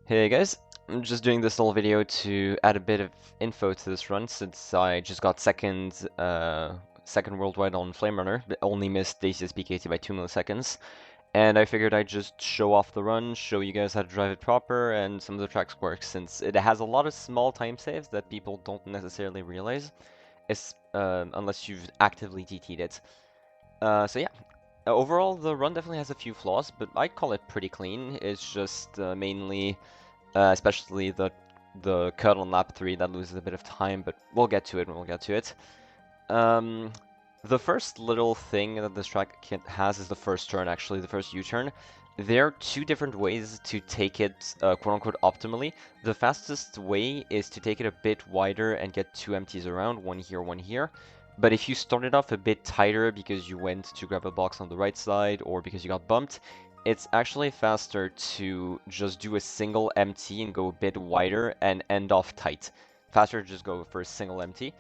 Hey guys, I'm just doing this little video to add a bit of info to this run since I just got second worldwide on Flame Runner, but only missed Dacia's BKT by 2 milliseconds. And I figured I'd just show off the run, show you guys how to drive it proper, and some of the track's quirks, since it has a lot of small time saves that people don't necessarily realize, unless you've actively TT'd it. So yeah, overall the run definitely has a few flaws, but I call it pretty clean. It's just mainly especially the cut on lap 3 that loses a bit of time, but we'll get to it when we'll get to it. The first little thing that this track has is the first turn, actually, the first U-turn. There are two different ways to take it quote-unquote optimally. The fastest way is to take it a bit wider and get two empties around, one here, one here. But if you started off a bit tighter because you went to grab a box on the right side or because you got bumped, it's actually faster to just do a single empty and go a bit wider and end off tight. Faster to just go for a single empty.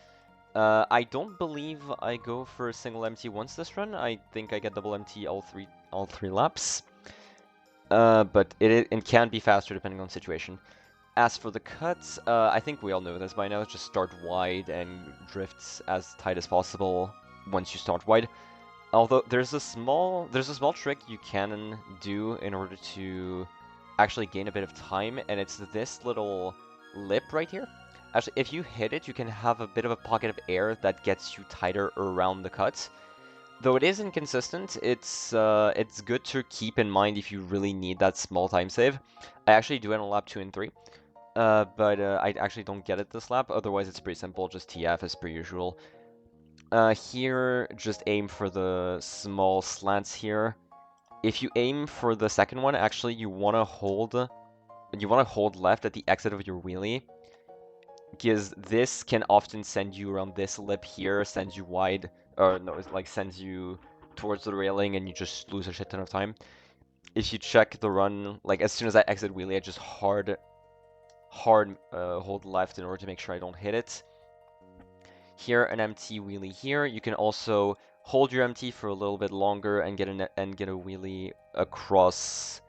I don't believe I go for a single empty once this run. I think I get double empty all three laps. But it can be faster depending on situation. As for the cuts, I think we all know this by now. Just start wide and drift as tight as possible once you start wide. Although there's a small trick you can do in order to actually gain a bit of time, and it's this little lip right here. Actually, if you hit it, you can have a bit of a pocket of air that gets you tighter around the cut. Though it is inconsistent, it's good to keep in mind if you really need that small time save. I actually do it on lap 2 and 3, but I actually don't get it this lap. Otherwise, it's pretty simple, just TF as per usual. Here, just aim for the small slants here. If you aim for the second one, actually, you want to hold left at the exit of your wheelie, because this can often send you around this lip here, sends you wide, or no, it's like sends you towards the railing, and you just lose a shit ton of time. If you check the run, like as soon as I exit wheelie, I just hard hold left in order to make sure I don't hit it. Here, an empty wheelie here. You can also hold your empty for a little bit longer and get a wheelie across,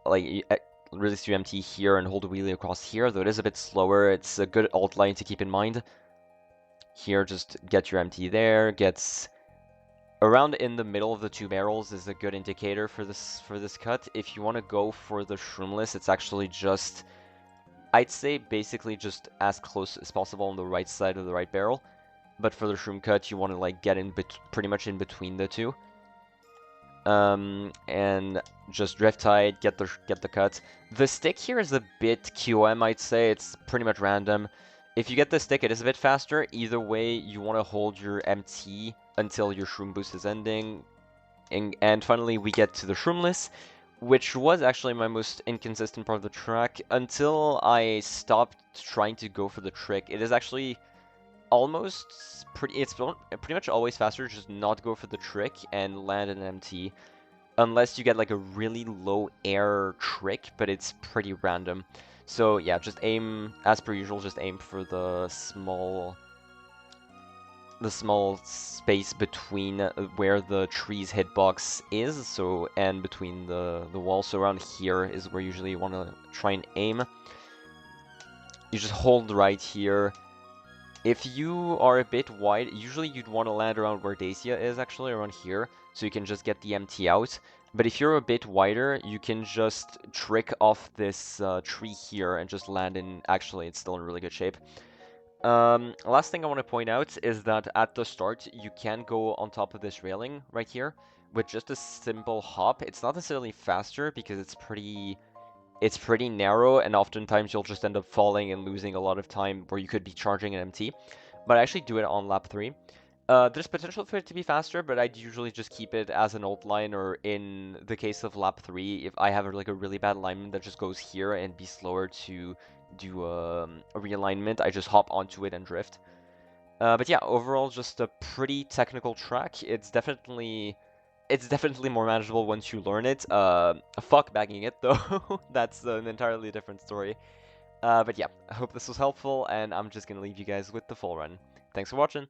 like release your empty here and hold a wheelie across here. Though it is a bit slower, it's a good alt line to keep in mind. Here, just get your empty there. Gets around in the middle of the two barrels is a good indicator for this cut. If you want to go for the shroomless, it's actually just, I'd say basically just as close as possible on the right side of the right barrel. But for the shroom cut, you want to like get in pretty much in between the two. And just drift tight, get the cut. The stick here is a bit QM, I'd say. It's pretty much random. If you get the stick, it is a bit faster. Either way, you want to hold your MT until your shroom boost is ending. And finally, we get to the shroomless, which was actually my most inconsistent part of the track until I stopped trying to go for the trick. It is actually it's pretty much always faster to just not go for the trick and land an MT, unless you get like a really low air trick, but it's pretty random. So yeah, just aim, as per usual, just aim for the small space between where the tree's hitbox is, so, and between the wall. So around here is where usually you want to try and aim. You just hold right here. If you are a bit wide, usually you'd want to land around where Dacia is, actually, around here, so you can just get the MT out. But if you're a bit wider, you can just trick off this tree here and just land in, actually, it's still in really good shape. Last thing I want to point out is that at the start, you can go on top of this railing right here with just a simple hop. It's not necessarily faster because it's pretty narrow, and oftentimes you'll just end up falling and losing a lot of time where you could be charging an MT. But I actually do it on lap 3. There's potential for it to be faster, but I'd usually just keep it as an alt line, or in the case of lap 3, if I have like a really bad alignment that just goes here and be slower to do a realignment, I just hop onto it and drift. But yeah, overall, just a pretty technical track. It's definitely more manageable once you learn it. Fuck bagging it though. That's an entirely different story. But yeah, I hope this was helpful, and I'm just gonna leave you guys with the full run. Thanks for watching.